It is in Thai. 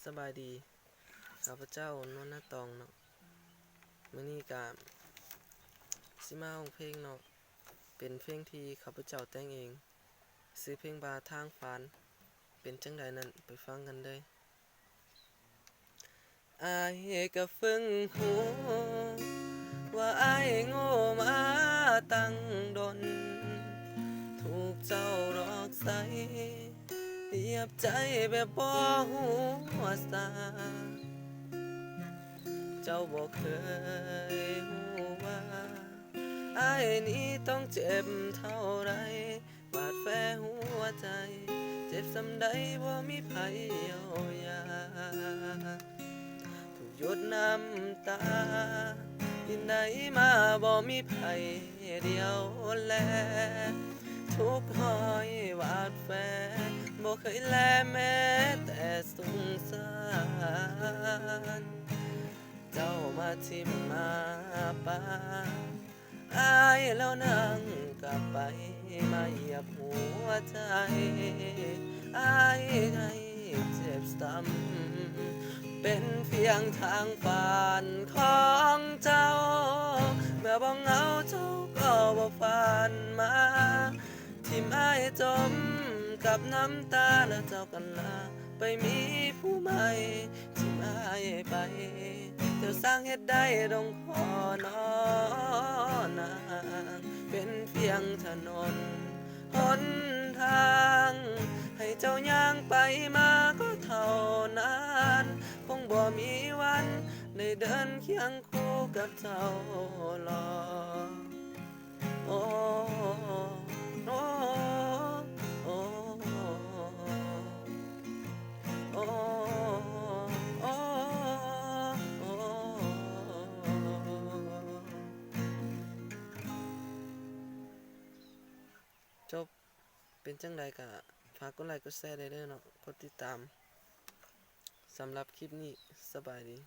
สบายดีข้าพเจ้านนท์ตองเนาะมื้อนี้ก็สิมาร้องเพลงเนาะเป็นเพลงที่ข้าพเจ้าแต่งเองชื่อเพลงว่าทางฝันเป็นจังใดนั้นไปฟังกันเลยอายก็เพิ่งฮู้ว่าอายโง่มาตั้งดนถูกเจ้าหลอกใส่เหยียบใจแบบบ่ฮู้ว่าสาเจ้าบ่เคยฮู้ว่าอายนี้ต้องเจ็บเท่าไรบาดแผลหัวใจเจ็บส่ำใดบ่มีไผเยียวยาทุกหยดน้ำตาดินใดมาบ่มีไผเดียวแลทุกหอยวาดแฝงบ่เคยแลแม้แต่สงสารเจ้ามาทิ่มมาปาอายแล้วนั่งกลับไปมาเหยียบหัวใจอายให้เจ็บซ้ำเป็นเพียงทางผ่านของเจ้าเมื่อบ่เหงาเจ้าก็บ่ผ่านมาทิ่มอายจมกับน้ำตาแล้วเจ้ากันลาไปมีผู้ใหม่ทิ่มอายไปเจ้าสร้างเฮ็ดได้ต้องขอนอนางเป็นเพียงถนนหนทางให้เจ้าย่างไปมาก็เท่านั้นคงบ่มีวันได้เดินเคียงคู่กับเจ้าหรอกโอ้โอ้โอ้โอ้โอ้จบเป็นจังใดก็ฝากกดไลค์กดแชร์ได้เด้อเนาะกดติดตามสำหรับคลิปนี้สบายดี